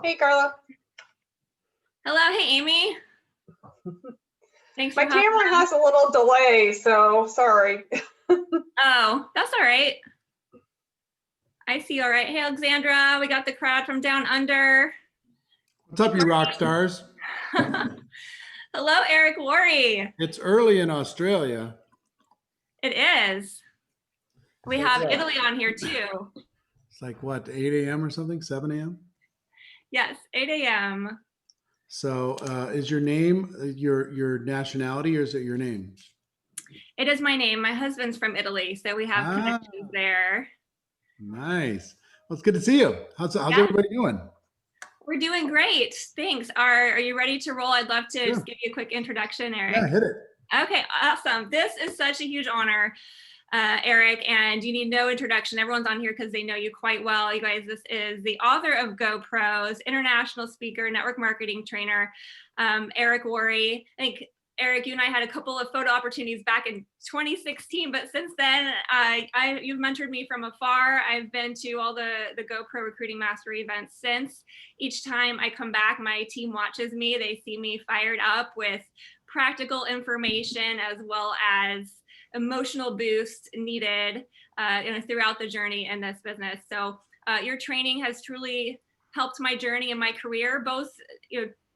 Hey, Karla. Hello, hey Amy. Thanks for My hopping camera on. has a little delay, so sorry. Oh, that's all right. I see you all right. Hey Alexandra, we got the crowd from down under. What's up, you rock stars? Hello, Eric Worre. It's early in Australia. It is. We So have what? Italy on here too. It's like what, 8 a.m. or something, 7 a.m.? Yes, 8 a.m. So is your name your nationality, or is it your name? It is my name. My husband's from Italy, so we have connections there. Nice. Well, it's good to see you. How's Yeah, everybody doing? we're doing great. Thanks. Are you ready to roll? I'd love to Sure. just give you a quick introduction, Eric. Yeah, hit it. Okay, awesome. This is such a huge honor, Eric, and you need no introduction. Everyone's on here because they know you quite well. You guys, this is the author of GoPros, international speaker, network marketing trainer, Eric Worre. I think, Eric, you and I had a couple of photo opportunities back in 2016, but since then, you've mentored me from afar. I've been to all the GoPro Recruiting Mastery events since. Each time I come back, my team watches me. They see me fired up with practical information as well as emotional boost needed throughout the journey in this business. So your training has truly helped my journey and my career, both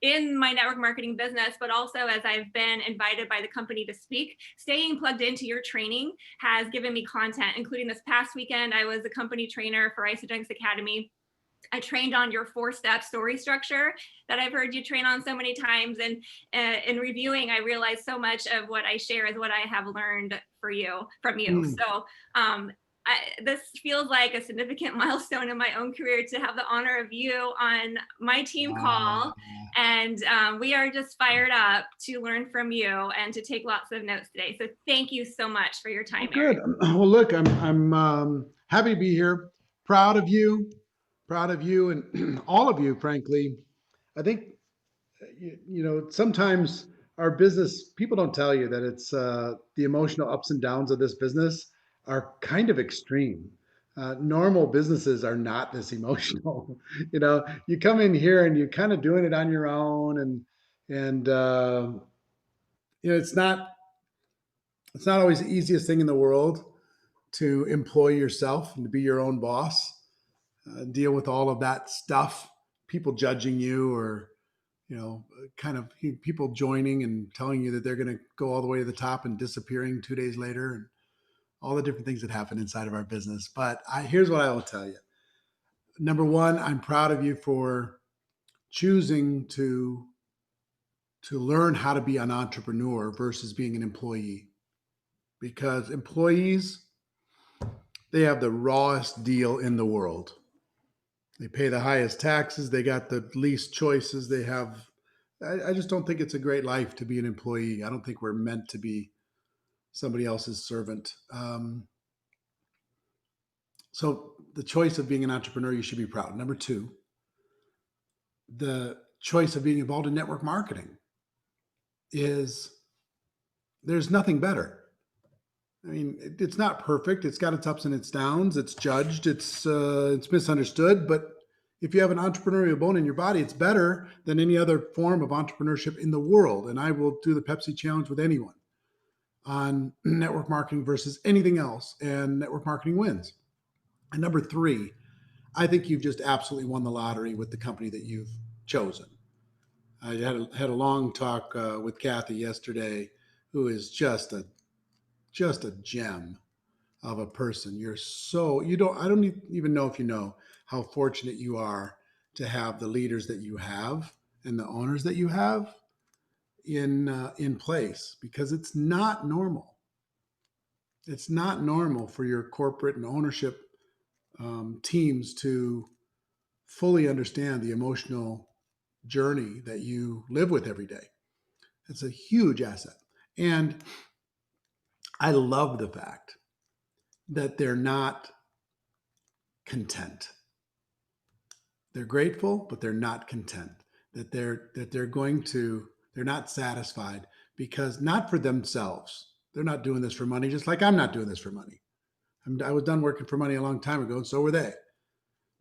in my network marketing business, but also as I've been invited by the company to speak. Staying plugged into your training has given me content, including this past weekend. I was a company trainer for Isogenics Academy. I trained on your 4-step story structure that I've heard you train on so many times. And in reviewing, I realized so much of what I share is what I have learned from you. So this feels like a significant milestone in my own career to have the honor of you on my team call. And we are just fired up to learn from you and to take lots of notes today. So thank you so much for your time, Good. Eric. Well, look, I'm happy to be here. Proud of you, and all of you, frankly. I think sometimes our business, people don't tell you that it's the emotional ups and downs of this business are kind of extreme. Normal businesses are not this emotional. You come in here and you're kind of doing it on your own, and it's not always the easiest thing in the world to employ yourself and to be your own boss, deal with all of that stuff, people judging you, or kind of people joining and telling you that they're going to go all the way to the top and disappearing 2 days later, and all the different things that happen inside of our business. But here's what I will tell you. Number one, I'm proud of you for choosing to learn how to be an entrepreneur versus being an employee, because employees, they have the rawest deal in the world. They pay the highest taxes. They got the least choices. I just don't think it's a great life to be an employee. I don't think we're meant to be somebody else's servant. So the choice of being an entrepreneur, you should be proud. Number two, the choice of being involved in network marketing there's nothing better. I mean, it's not perfect. It's got its ups and its downs. It's judged. It's misunderstood. But if you have an entrepreneurial bone in your body, it's better than any other form of entrepreneurship in the world. And I will do the Pepsi challenge with anyone on network marketing versus anything else. And network marketing wins. And number three, I think you've just absolutely won the lottery with the company that you've chosen. I had a long talk with Kathy yesterday, who is just a gem of a person. I don't even know if you know how fortunate you are to have the leaders that you have and the owners that you have in place, because it's not normal. It's not normal for your corporate and ownership teams to fully understand the emotional journey that you live with every day. It's a huge asset. And I love the fact that they're not content. They're grateful, but they're not content. They're not satisfied, because not for themselves. They're not doing this for money, just like I'm not doing this for money. I was done working for money a long time ago, and so were they.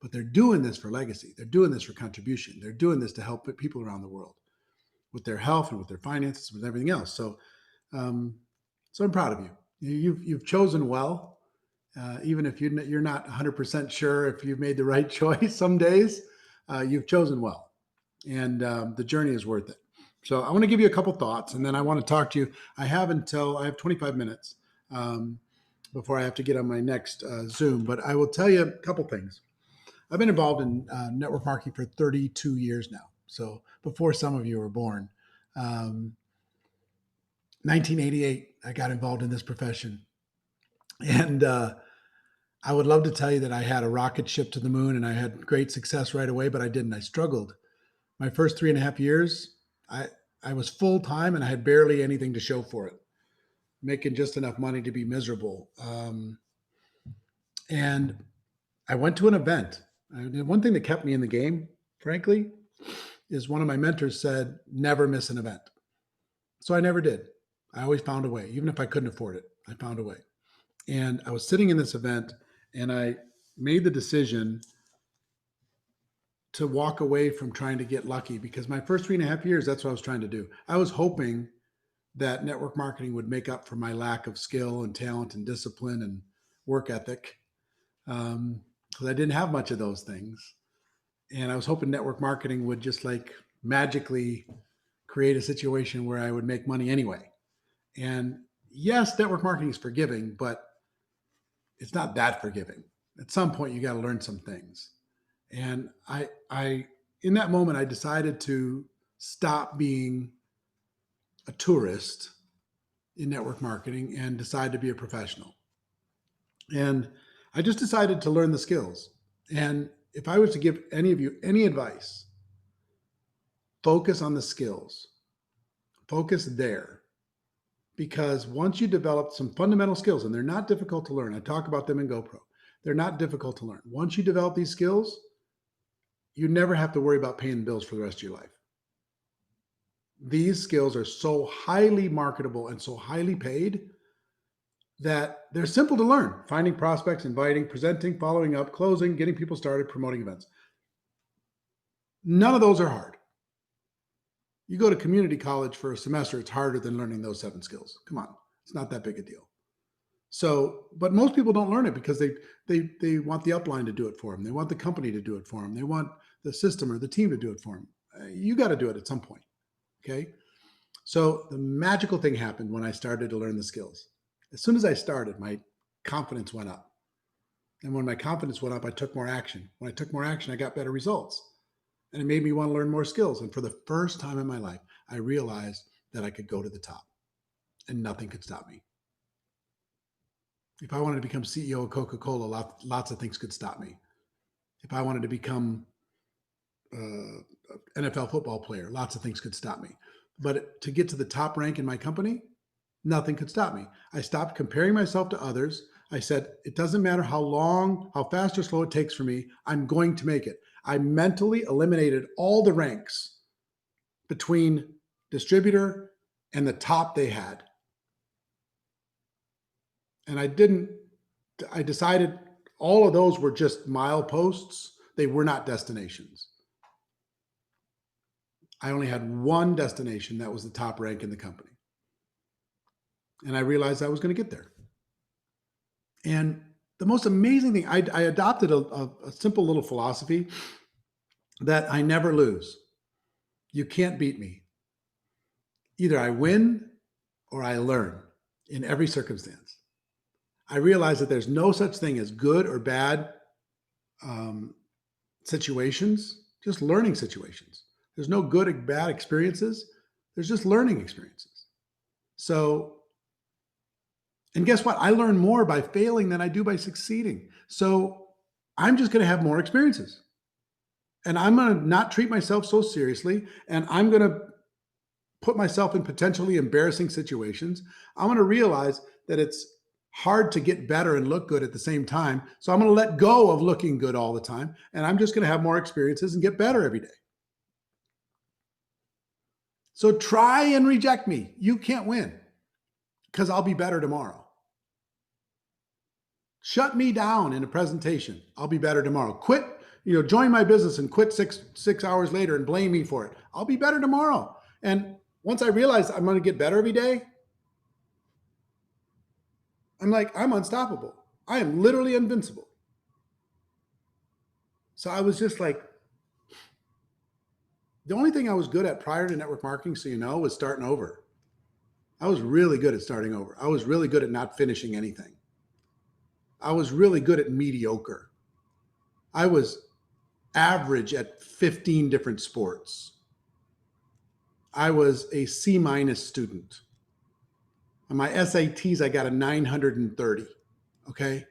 but they're doing this for legacy. They're doing this for contribution. They're doing this to help people around the world with their health and with their finances, with everything else. So, so I'm proud of you. You've chosen well, even if you're not 100% sure if you've made the right choice. Some days, you've chosen well, and the journey is worth it. So I want to give you a couple thoughts, and then I want to talk to you. I have 25 minutes before I have to get on my next Zoom, but I will tell you a couple things. I've been involved in network marketing for 32 years now. So before some of you were born, 1988, I got involved in this profession. And I would love to tell you that I had a rocket ship to the moon and I had great success right away, but I didn't. I struggled. My first 3.5 years, I was full time and I had barely anything to show for it, making just enough money to be miserable. And I went to an event. One thing that kept me in the game, frankly, is one of my mentors said, never miss an event. So I never did. I always found a way. Even if I couldn't afford it, I found a way. And I was sitting in this event and I made the decision to walk away from trying to get lucky, because my first 3.5 years, that's what I was trying to do. I was hoping that network marketing would make up for my lack of skill and talent and discipline and work ethic, because I didn't have much of those things. And I was hoping network marketing would just like magically create a situation where I would make money anyway. And yes, network marketing is forgiving, but it's not that forgiving. At some point, you got to learn some things. And I, in that moment, I decided to stop being a tourist in network marketing and decide to be a professional. And I just decided to learn the skills. And if I was to give any of you any advice, focus on the skills. Focus there. Because once you develop some fundamental skills, and they're not difficult to learn, I talk about them in GoPro. They're not difficult to learn. Once you develop these skills, you never have to worry about paying bills for the rest of your life. These skills are so highly marketable and so highly paid that they're simple to learn. Finding prospects, inviting, presenting, following up, closing, getting people started, promoting events. None of those are hard. You go to community college for a semester, it's harder than learning those 7 skills. Come on, it's not that big a deal. So, but most people don't learn it because they want the upline to do it for them. They want the company to do it for them. They want the system or the team to do it for them. You got to do it at some point. Okay. So the magical thing happened when I started to learn the skills. As soon as I started, my confidence went up. And when my confidence went up, I took more action. When I took more action, I got better results. And it made me want to learn more skills. And for the first time in my life, I realized that I could go to the top and nothing could stop me. If I wanted to become CEO of Coca-Cola, lots of things could stop me. If I wanted to become an NFL football player, lots of things could stop me. But to get to the top rank in my company, nothing could stop me. I stopped comparing myself to others. I said, it doesn't matter how long, how fast or slow it takes for me, I'm going to make it. I mentally eliminated all the ranks between distributor and the top they had. And I decided all of those were just mileposts. They were not destinations. I only had one destination. That was the top rank in the company. And I realized I was going to get there. And the most amazing thing, I adopted a simple little philosophy that I never lose. You can't beat me. Either I win or I learn in every circumstance. I realized that there's no such thing as good or bad situations, just learning situations. There's no good or bad experiences. There's just learning experiences. So, and guess what? I learn more by failing than I do by succeeding. So I'm just going to have more experiences. And I'm going to not treat myself so seriously. And I'm going to put myself in potentially embarrassing situations. I'm going to realize that it's hard to get better and look good at the same time. So I'm going to let go of looking good all the time. And I'm just going to have more experiences and get better every day. So try and reject me. You can't win because I'll be better tomorrow. Shut me down in a presentation. I'll be better tomorrow. Quit join my business and quit six hours later and blame me for it. I'll be better tomorrow. And once I realize I'm going to get better every day, I'm like, I'm unstoppable. I am literally invincible. So I was just like, the only thing I was good at prior to network marketing, so was starting over. I was really good at starting over. I was really good at not finishing anything. I was really good at mediocre. I was average at 15 different sports. I was a C- student. On my SATs, I got a 930. Okay.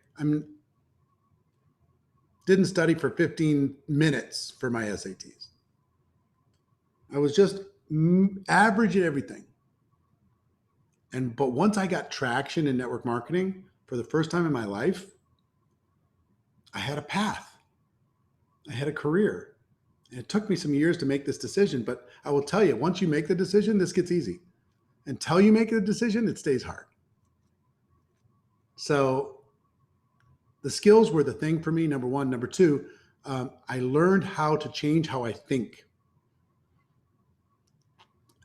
Didn't study for 15 minutes for my SATs. I was just average at everything. But once I got traction in network marketing for the first time in my life, I had a path. I had a career. And it took me some years to make this decision, but I will tell you, once you make the decision, this gets easy. Until you make the decision, it stays hard. So the skills were the thing for me, number one. Number two, I learned how to change how I think.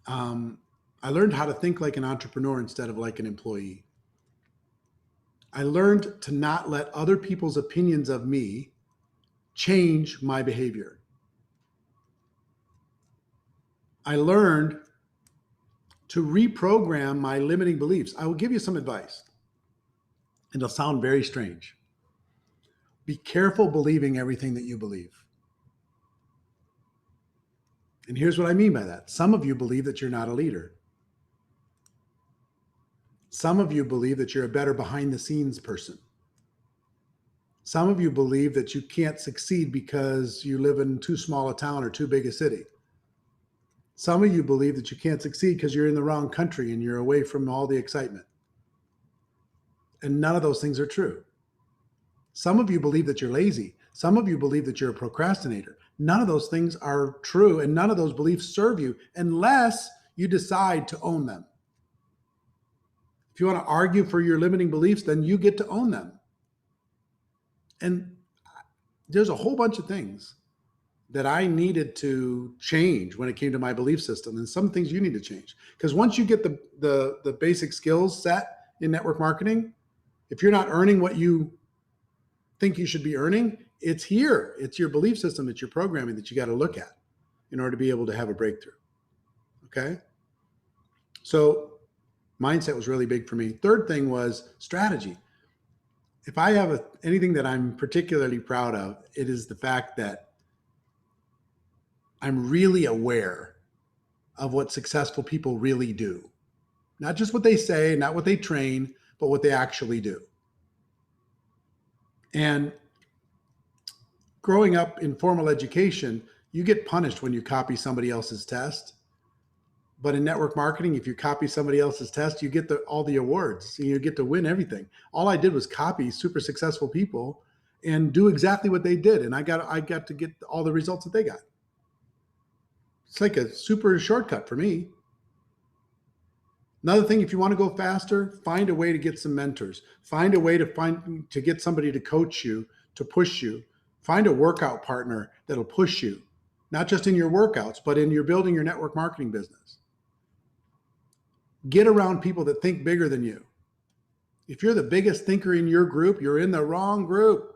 I learned how to think like an entrepreneur instead of like an employee. I learned to not let other people's opinions of me change my behavior. I learned to reprogram my limiting beliefs. I will give you some advice. And it'll sound very strange. Be careful believing everything that you believe. And here's what I mean by that. Some of you believe that you're not a leader. Some of you believe that you're a better behind the scenes person. Some of you believe that you can't succeed because you live in too small a town or too big a city. Some of you believe that you can't succeed because you're in the wrong country and you're away from all the excitement. And none of those things are true. Some of you believe that you're lazy. Some of you believe that you're a procrastinator. None of those things are true, and none of those beliefs serve you unless you decide to own them. If you want to argue for your limiting beliefs, then you get to own them. And there's a whole bunch of things that I needed to change when it came to my belief system, and some things you need to change. Because once you get the basic skills set in network marketing, if you're not earning what you think you should be earning, it's here. It's your belief system, it's your programming that you got to look at in order to be able to have a breakthrough. Okay? So mindset was really big for me. Third thing was strategy. If I have anything that I'm particularly proud of, it is the fact that I'm really aware of what successful people really do. Not just what they say, not what they train, but what they actually do. And growing up in formal education, you get punished when you copy somebody else's test. But in network marketing, if you copy somebody else's test, you get all the awards. So you get to win everything. All I did was copy super successful people and do exactly what they did. And I got to get all the results that they got. It's like a super shortcut for me. Another thing, if you want to go faster, find a way to get some mentors. Find a way to get somebody to coach you, to push you. Find a workout partner that'll push you, not just in your workouts, but in your building your network marketing business. Get around people that think bigger than you. If you're the biggest thinker in your group, you're in the wrong group.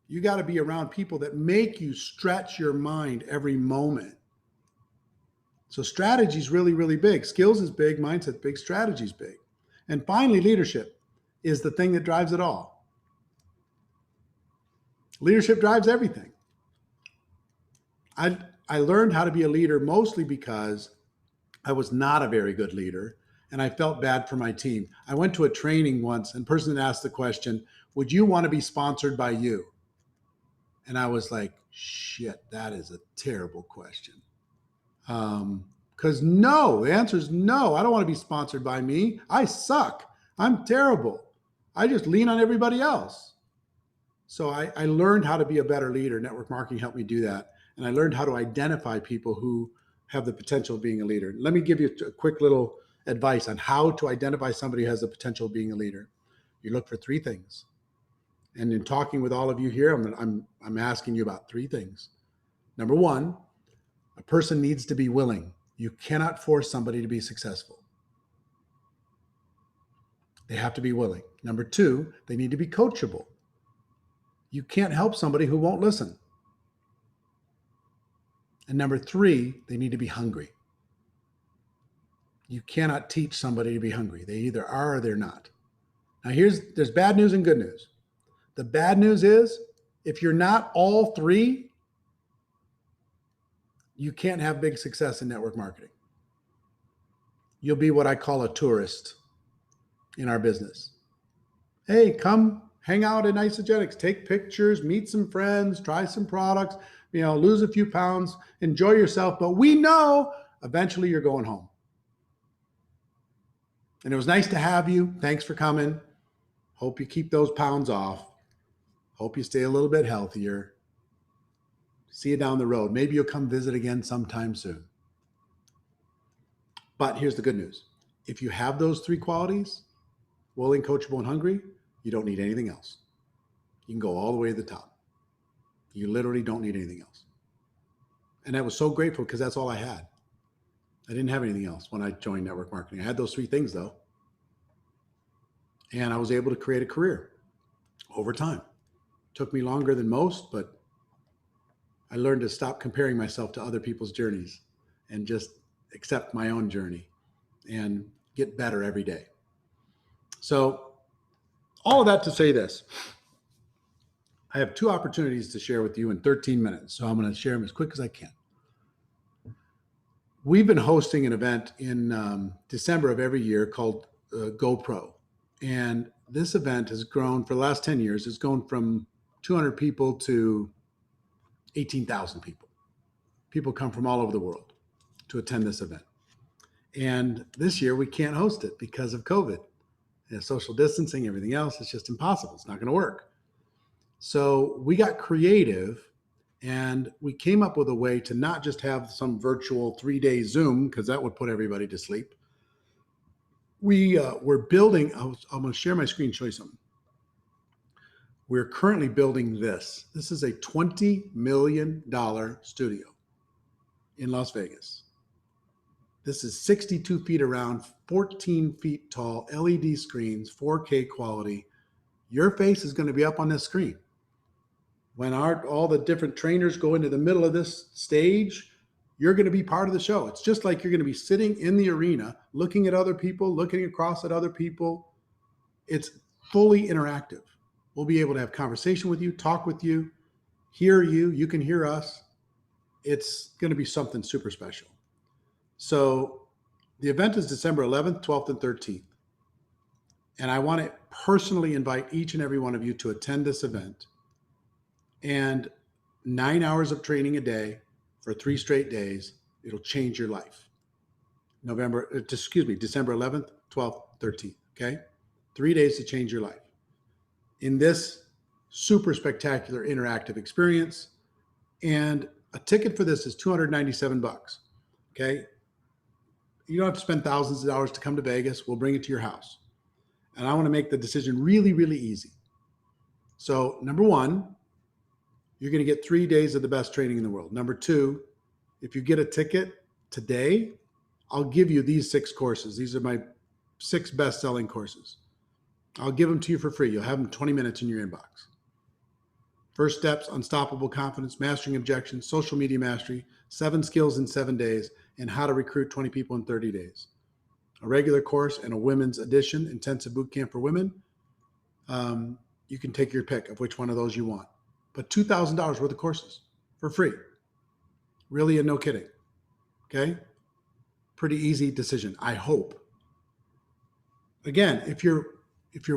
You got to be around people that make you stretch your mind every moment. So strategy is really, really big. Skills is big, mindset big, strategy is big. And finally, leadership is the thing that drives it all. Leadership drives everything. I learned how to be a leader mostly because I was not a very good leader and I felt bad for my team. I went to a training once and a person asked the question, would you want to be sponsored by you? And I was like, shit, that is a terrible question. Because no, the answer is no. I don't want to be sponsored by me. I suck. I'm terrible. I just lean on everybody else. So I learned how to be a better leader. Network marketing helped me do that. And I learned how to identify people who have the potential of being a leader. Let me give you a quick little advice on how to identify somebody who has the potential of being a leader. You look for three things. And in talking with all of you here, I'm asking you about three things. Number one, a person needs to be willing. You cannot force somebody to be successful. They have to be willing. Number two, they need to be coachable. You can't help somebody who won't listen. And number three, they need to be hungry. You cannot teach somebody to be hungry. They either are or they're not. Now there's bad news and good news. The bad news is if you're not all three, you can't have big success in network marketing. You'll be what I call a tourist in our business. Hey, come hang out in Isogenics, take pictures, meet some friends, try some products, lose a few pounds, enjoy yourself. But we know eventually you're going home. And it was nice to have you. Thanks for coming. Hope you keep those pounds off. Hope you stay a little bit healthier. See you down the road. Maybe you'll come visit again sometime soon. But here's the good news. If you have those three qualities, willing, coachable, and hungry, you don't need anything else. You can go all the way to the top. You literally don't need anything else. And I was so grateful because that's all I had. I didn't have anything else when I joined network marketing. I had those three things though. And I was able to create a career over time. Took me longer than most, but I learned to stop comparing myself to other people's journeys and just accept my own journey and get better every day. So all of that to say this, I have two opportunities to share with you in 13 minutes. So I'm going to share them as quick as I can. We've been hosting an event in December of every year called GoPro. And this event has grown for the last 10 years. It's grown from 200 people to 18,000 people. People come from all over the world to attend this event. And this year we can't host it because of COVID. Social distancing, everything else, it's just impossible. It's not going to work. So we got creative and we came up with a way to not just have some virtual 3-day Zoom, because that would put everybody to sleep. We're building, I'm going to share my screen and show you something. We're currently building this. This is a $20 million studio in Las Vegas. This is 62 feet around, 14 feet tall, LED screens, 4K quality. Your face is going to be up on this screen. When all the different trainers go into the middle of this stage, you're going to be part of the show. It's just like you're going to be sitting in the arena, looking at other people, looking across at other people. It's fully interactive. We'll be able to have conversation with you, talk with you, hear you. You can hear us. It's going to be something super special. So the event is December 11th, 12th, and 13th. And I want to personally invite each and every one of you to attend this event. And 9 hours of training a day for 3 straight days. It'll change your life. December 11th, 12th, 13th. Okay. 3 days to change your life in this super spectacular interactive experience. And a ticket for this is $297. Okay. You don't have to spend thousands of dollars to come to Vegas. We'll bring it to your house. And I want to make the decision really, really easy. So number one, you're going to get 3 days of the best training in the world. Number two, if you get a ticket today, I'll give you these 6 courses. These are my 6 best-selling courses. I'll give them to you for free. You'll have them 20 minutes in your inbox. First steps, unstoppable confidence, mastering objections, social media mastery, 7 skills in 7 days, and how to recruit 20 people in 30 days. A regular course and a women's edition, intensive boot camp for women. You can take your pick of which one of those you want. But $2,000 worth of courses for free. Really, and no kidding. Okay? Pretty easy decision, I hope. Again, if you're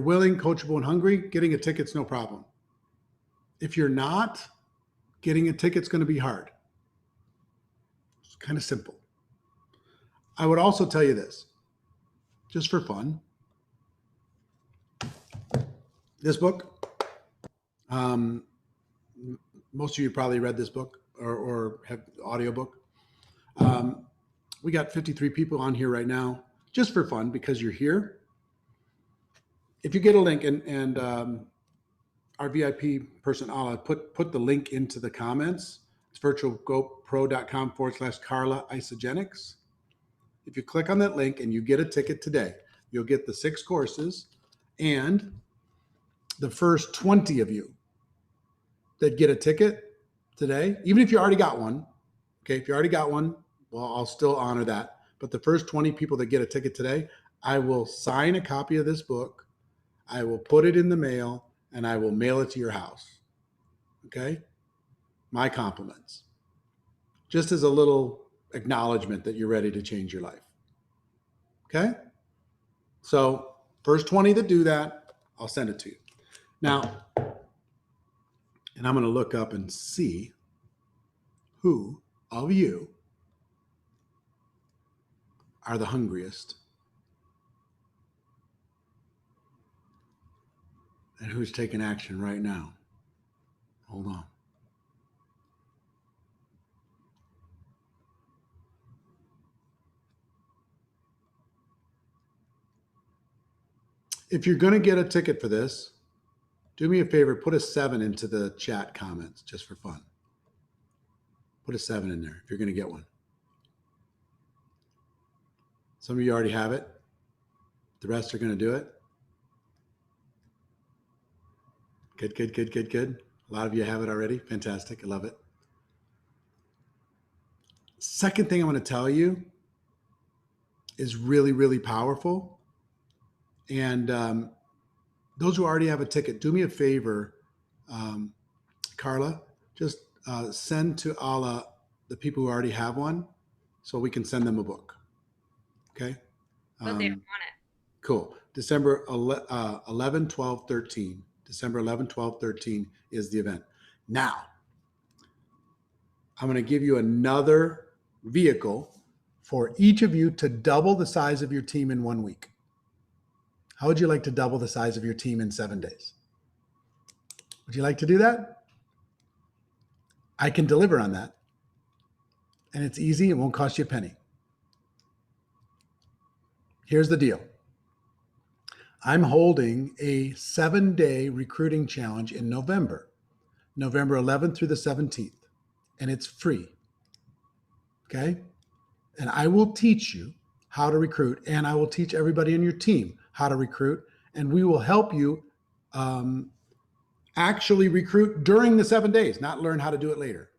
willing, coachable, and hungry, getting a ticket's no problem. If you're not, getting a ticket's going to be hard. It's kind of simple. I would also tell you this, just for fun. This book, most of you probably read this book or have the audiobook. We got 53 people on here right now, just for fun, because you're here. If you get a link, and our VIP person, I'll put the link into the comments. It's virtualgopro.com/Karla Isogenics. If you click on that link and you get a ticket today, you'll get the 6 courses, and the first 20 of you that get a ticket today, even if you already got one, okay, if you already got one, well, I'll still honor that. But the first 20 people that get a ticket today, I will sign a copy of this book. I will put it in the mail and I will mail it to your house. Okay? My compliments. Just as a little acknowledgement that you're ready to change your life. Okay? So, first 20 that do that, I'll send it to you. Now, and I'm going to look up and see who of you are the hungriest and who's taking action right now. Hold on. If you're going to get a ticket for this, do me a favor, put a 7 into the chat comments just for fun. Put a 7 in there if you're going to get one. Some of you already have it. The rest are going to do it. Good, good, good, good, good. A lot of you have it already. Fantastic. I love it. Second thing I want to tell you is really, really powerful. And those who already have a ticket, do me a favor, Karla, just send to all the people who already have one so we can send them a book. Okay? But they don't want it. Cool. December 11, 12, 13. December 11, 12, 13 is the event. Now, I'm going to give you another vehicle for each of you to double the size of your team in 1 week. How would you like to double the size of your team in 7 days? Would you like to do that? I can deliver on that. And it's easy. It won't cost you a penny. Here's the deal. I'm holding a 7-day recruiting challenge in November 11th through the 17th, and it's free. Okay? And I will teach you how to recruit, and I will teach everybody on your team how to recruit, and we will help you actually recruit during the 7 days, not learn how to do it later.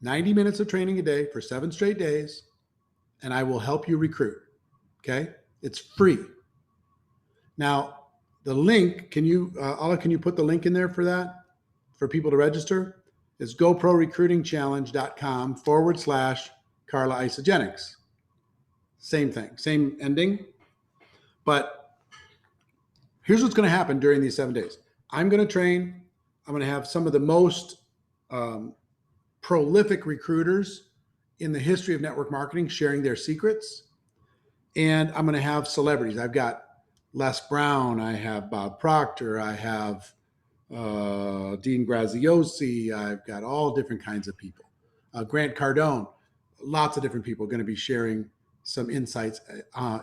90 minutes of training a day for 7 straight days, and I will help you recruit. Okay? It's free. Now, the link, can you put the link in there for that, for people to register? It's goprorecruitingchallenge.com/Karla Isogenics. Same thing, same ending. But here's what's going to happen during these 7 days. I'm going to train. I'm going to have some of the most prolific recruiters in the history of network marketing sharing their secrets. And I'm going to have celebrities. I've got Les Brown. I have Bob Proctor. I have Dean Graziosi. I've got all different kinds of people. Grant Cardone. Lots of different people are going to be sharing some insights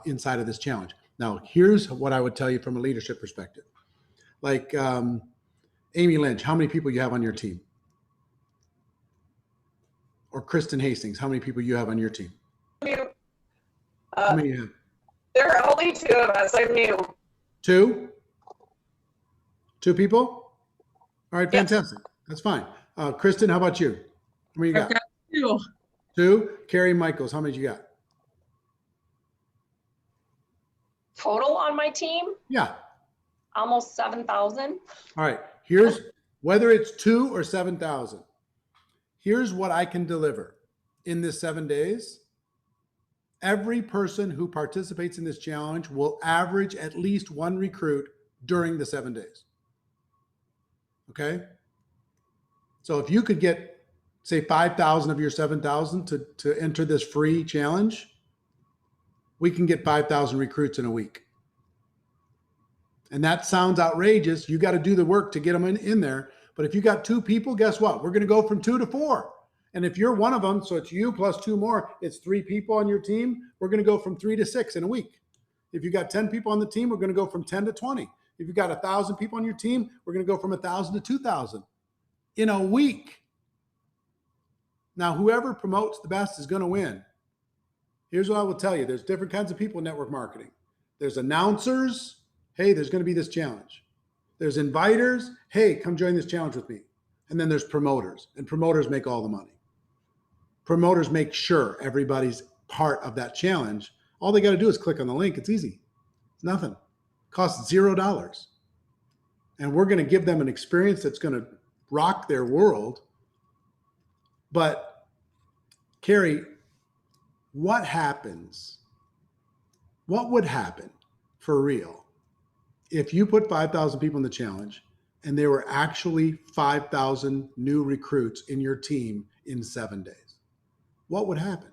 inside of this challenge. Now, here's what I would tell you from a leadership perspective. Like Amy Lynch, how many people you have on your team? Or Kristen Hastings, how many people you have on your team? How many you have? There are only 2 of us. I'm new. 2? 2 people? All right, Yes. fantastic. That's fine. Kristen, how about you? How many you got? I've got 2. 2? Carrie Michaels, how many you got? Total on my team, Yeah. almost 7,000. All right. Here's whether it's 2 or 7,000. Here's what I can deliver in this 7 days. Every person who participates in this challenge will average at least 1 recruit during the 7 days. Okay? So if you could get, say, 5,000 of your 7,000 to enter this free challenge, we can get 5,000 recruits in a week. And that sounds outrageous. You got to do the work to get them in there. But if you got 2 people, guess what? We're going to go from 2 to 4. And if you're one of them, so it's you plus 2 more, it's 3 people on your team. We're going to go from 3 to 6 in a week. If you got 10 people on the team, we're going to go from 10 to 20. If you've got 1,000 people on your team, we're going to go from 1,000 to 2,000 in a week. Now, whoever promotes the best is going to win. Here's what I will tell you. There's different kinds of people in network marketing. There's announcers. Hey, there's going to be this challenge. There's inviters. Hey, come join this challenge with me. And then there's promoters, and promoters make all the money. Promoters make sure everybody's part of that challenge. All they got to do is click on the link. It's easy. It's nothing. It costs $0. And we're going to give them an experience that's going to rock their world. But Carrie, what happens? What would happen for real if you put 5,000 people in the challenge and there were actually 5,000 new recruits in your team in 7 days? What would happen?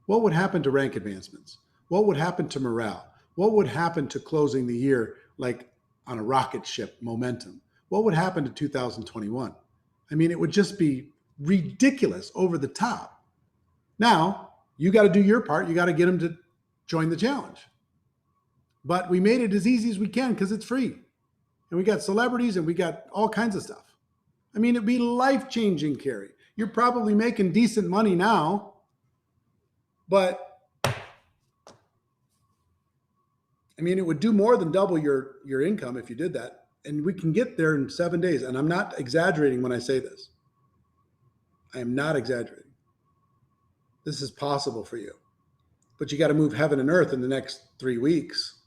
What would happen to rank advancements? What would happen to morale? What would happen to closing the year like on a rocket ship momentum? What would happen to 2021? I mean, it would just be ridiculous, over the top. Now, you got to do your part. You got to get them to join the challenge. But we made it as easy as we can because it's free. And we got celebrities and we got all kinds of stuff. I mean, it'd be life-changing, Carrie. You're probably making decent money now, but I mean, it would do more than double your income if you did that. And we can get there in 7 days. And I'm not exaggerating when I say this. I am not exaggerating. This is possible for you. But you got to move heaven and earth in the next 3 weeks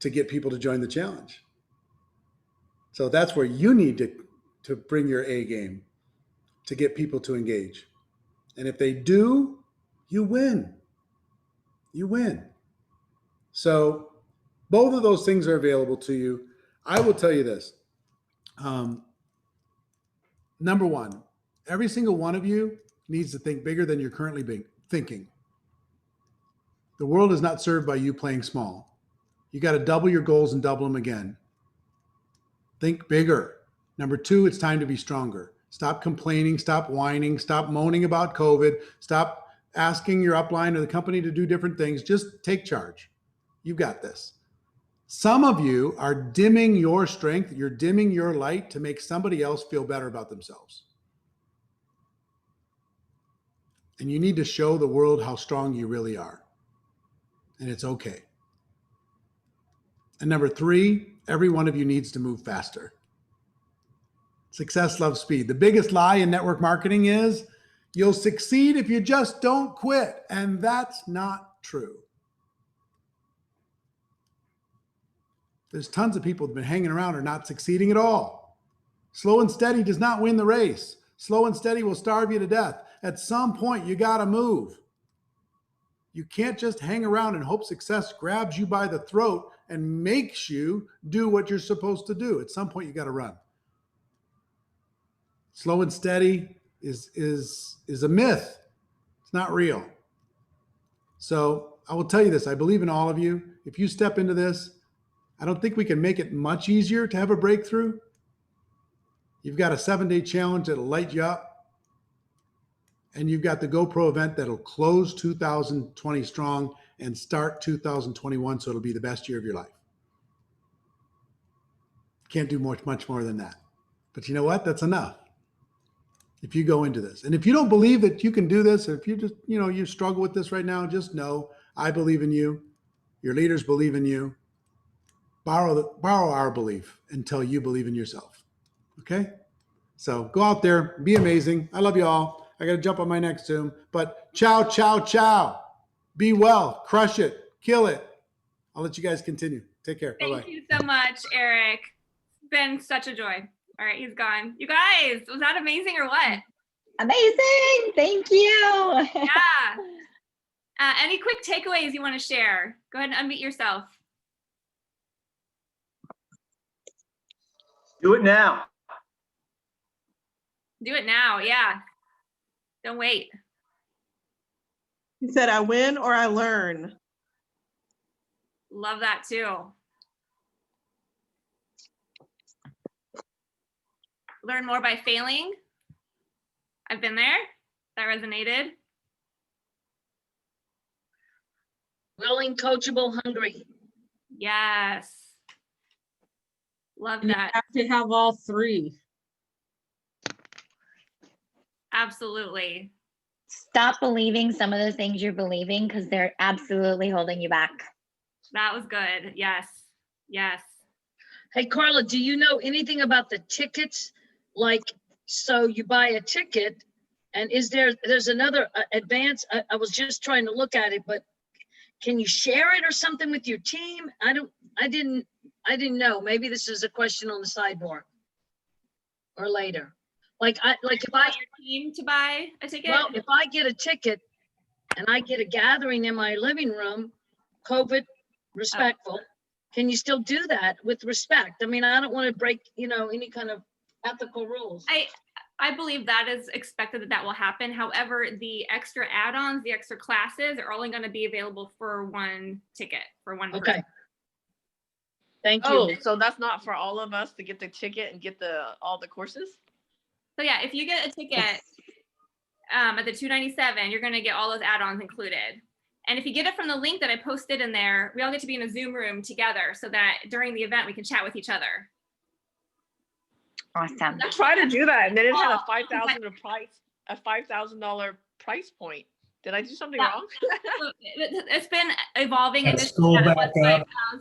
to get people to join the challenge. So that's where you need to bring your A game to get people to engage. And if they do, you win. You win. So both of those things are available to you. I will tell you this. Number one, every single one of you needs to think bigger than you're currently thinking. The world is not served by you playing small. You got to double your goals and double them again. Think bigger. Number two, it's time to be stronger. Stop complaining, stop whining, stop moaning about COVID, stop asking your upline or the company to do different things. Just take charge. You've got this. Some of you are dimming your strength. You're dimming your light to make somebody else feel better about themselves. And you need to show the world how strong you really are. And it's okay. And number three, every one of you needs to move faster. Success loves speed. The biggest lie in network marketing is you'll succeed if you just don't quit. And that's not true. There's tons of people that have been hanging around or not succeeding at all. Slow and steady does not win the race. Slow and steady will starve you to death. At some point, you got to move. You can't just hang around and hope success grabs you by the throat and makes you do what you're supposed to do. At some point, you got to run. Slow and steady is a myth. It's not real. So I will tell you this. I believe in all of you. If you step into this, I don't think we can make it much easier to have a breakthrough. You've got a 7-day challenge that'll light you up. And you've got the GoPro event that'll close 2020 strong and start 2021. So it'll be the best year of your life. Can't do much more than that. But you know what? That's enough. If you go into this. And if you don't believe that you can do this, or if you just, you struggle with this right now, just know I believe in you. Your leaders believe in you. Borrow our belief until you believe in yourself. Okay? So go out there, be amazing. I love you all. I got to jump on my next Zoom, but ciao, ciao, ciao. Be well, crush it, kill it. I'll let you guys continue. Take care. Bye-bye. Thank you so much, Eric. It's been such a joy. All right, he's gone. You guys, was that amazing or what? Amazing. Thank you. Yeah. Any quick takeaways you want to share? Go ahead and unmute yourself. Do it now. Do it now. Yeah. Don't wait. He said, I win or I learn. Love that too. Learn more by failing. I've been there. That resonated. Willing, coachable, hungry. Yes. Love And you that. have to have all three. Absolutely. Stop believing some of the things you're believing because they're absolutely holding you back. That was good. Yes. Yes. Hey, Karla, do you know anything about the tickets? Like, so you buy a ticket and there's another advance. I was just trying to look at it, but can you share it or something with your team? I didn't know. Maybe this is a question on the sidebar or later. Like if I, Want your team to buy a ticket? well, if I get a ticket and I get a gathering in my living room, COVID respectful, can you still do that with respect? I mean, I don't want to break, any kind of ethical rules. I believe that is expected that will happen. However, the extra add-ons, the extra classes are only going to be available for one ticket for one person. Okay. Thank you. Oh, so that's not for all of us to get the ticket and get all the courses? So yeah, if you get a ticket at the $297, you're going to get all those add-ons included. And if you get it from the link that I posted in there, we all get to be in a Zoom room together so that during the event we can chat with each other. Awesome. I tried to do that and then it had a $5,000 price point. Did I do something wrong? It's been evolving. Let's scroll back up.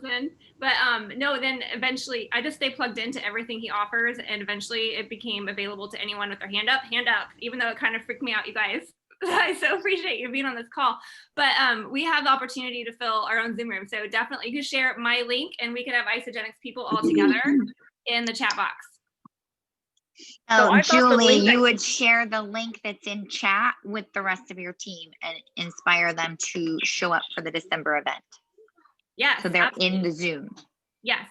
5,000, but no. Then eventually, I just stay plugged into everything he offers, and eventually, it became available to anyone with their hand up. Even though it kind of freaked me out, you guys. I so appreciate you being on this call. But we have the opportunity to fill our own Zoom room, so definitely you can share my link, and we can have Isogenics people all together in the chat box. Oh, I thought the Julie, link that- you would share the link that's in chat with the rest of your team and inspire them to show up for the December event. Yes. So they're absolutely. in the Zoom. Yes.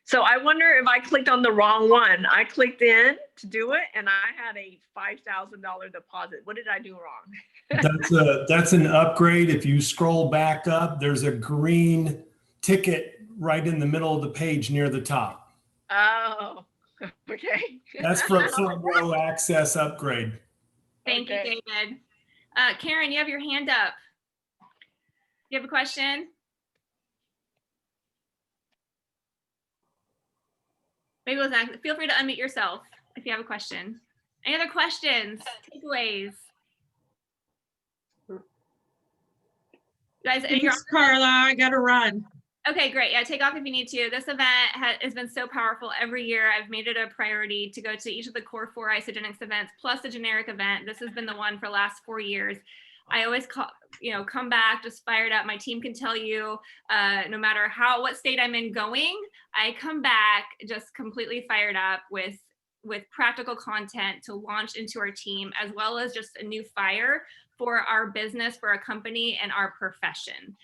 So I wonder if I clicked on the wrong one. I clicked in to do it and I had a $5,000 deposit. What did I do wrong? That's an upgrade. If you scroll back up, there's a green ticket right in the middle of the page near the top. Oh, okay. That's for a front row access upgrade. Thank you, David. Karen, you have your hand up. You have a question? Maybe it was feel free to unmute yourself if you have a question. Any other questions, takeaways? Guys, if you're Thanks, Karla. I gotta run. okay, great. Yeah, take off if you need to. This event has been so powerful every year. I've made it a priority to go to each of the core 4 Isogenics events, plus the generic event. This has been the one for the last 4 years. I always come back just fired up. My team can tell you, no matter what state I'm in going, I come back just completely fired up with practical content to launch into our team, as well as just a new fire for our business, for our company, and our profession.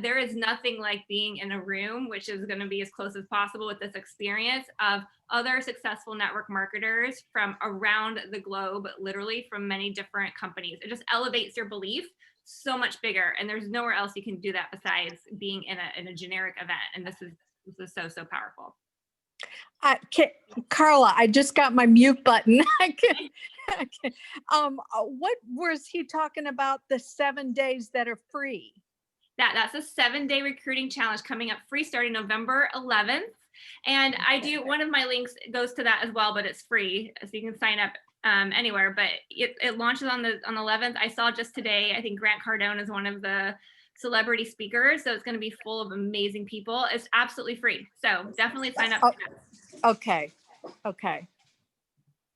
There is nothing like being in a room, which is going to be as close as possible with this experience of other successful network marketers from around the globe, literally from many different companies. It just elevates your belief so much bigger, and there's nowhere else you can do that besides being in a generic event. And this is so powerful. Karla, I just got my mute button. What was he talking about? The 7 days that are free? That's a 7-day recruiting challenge coming up free starting November 11th. And one of my links goes to that as well, but it's free. So you can sign up anywhere, but it launches on the 11th. I saw just today, I think Grant Cardone is one of the celebrity speakers. So it's going to be full of amazing people. It's absolutely free. So definitely sign up. For that. Okay. Thank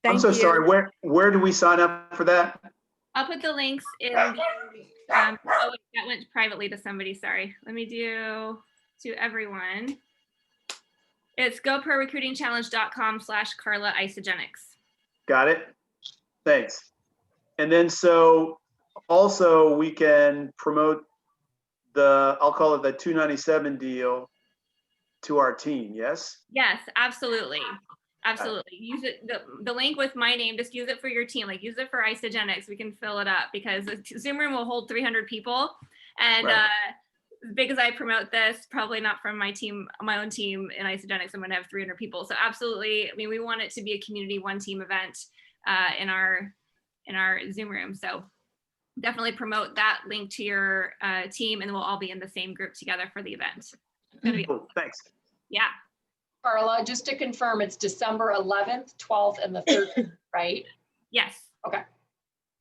I'm so you. sorry. Where do we sign up for that? I'll put the links in. That went privately to somebody. Sorry. Let me do to everyone. It's goprorecruitingchallenge.com/Karla Isogenics. Got it. Thanks. And then so also we can promote I'll call it the 297 deal to our team. Yes. Yes, absolutely. Absolutely. Use it. The link with my name, just use it for your team. Like use it for Isogenics. We can fill it up because the Zoom room will hold 300 people. And Right. As big as I promote this, probably not from my team, my own team in Isogenics, I'm going to have 300 people. So absolutely. I mean, we want it to be a community one team event in our Zoom room. So definitely promote that link to your team, and we'll all be in the same group together for the event. It's gonna be Cool. Thanks. yeah. Carla, just to confirm, it's December 11th, 12th, and the 13th, right? Yes. Okay.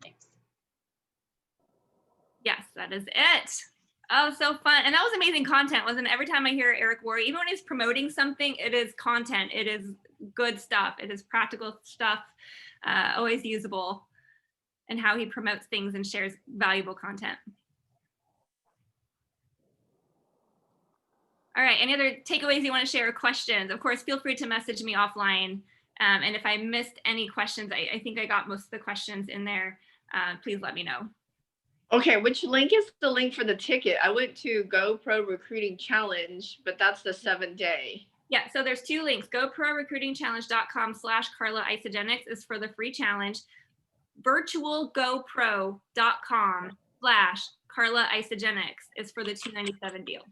Thanks. Yes, that is it. Oh, so fun. And that was amazing content, wasn't it? Every time I hear Eric Worre, even when he's promoting something, it is content. It is good stuff. It is practical stuff, always usable, and how he promotes things and shares valuable content. All right, any other takeaways you want to share or questions? Of course, feel free to message me offline. And if I missed any questions, I think I got most of the questions in there. Please let me know. Okay, which link is the link for the ticket? I went to GoPro Recruiting Challenge, but that's the 7-day. Yeah, so there's two links. GoProRecruitingChallenge.com/Karla Isogenics is for the free challenge. VirtualGoPro.com/Karla Isogenics is for the $297 deal.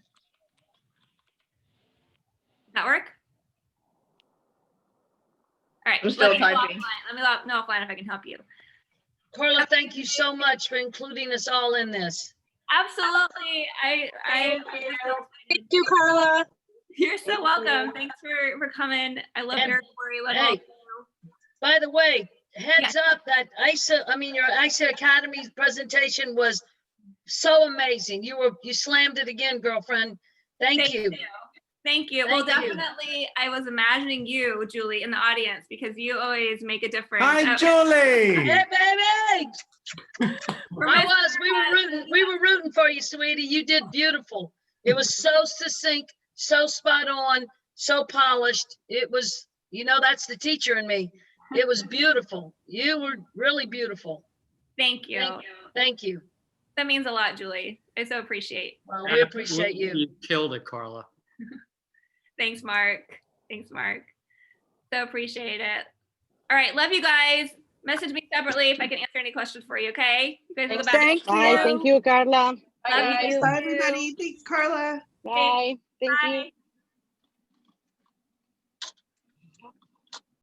Does that work? All right, I'm still typing. Let me know offline if I can help you. Carla, thank you so much for including us all in this. Absolutely. Thank you, Carla. You're so welcome. Thanks for coming. I love And- Eric Worre. Love hey, all of you. By the way, heads up that your ISA Academy presentation was so amazing. You slammed it again, girlfriend. Thank you. Thank you. Well, Thank you. definitely, I was imagining you, Julie, in the audience because you always make a difference. Hi, Julie. Hey, baby. We were rooting for you, sweetie. You did beautiful. It was so succinct, so spot on, so polished. It was, that's the teacher in me. It was beautiful. You were really beautiful. Thank you. Thank you. That means a lot, Julie. I so appreciate. Well, we appreciate you. You killed it, Karla. Thanks, Mark. So appreciate it. All right, love you guys. Message me separately if I can answer any questions for you, okay? You guys are the best. Thank you. Bye, Thank you, Carla. Bye, guys. Bye, everybody. Thanks, Carla. Bye. Thank you. Bye.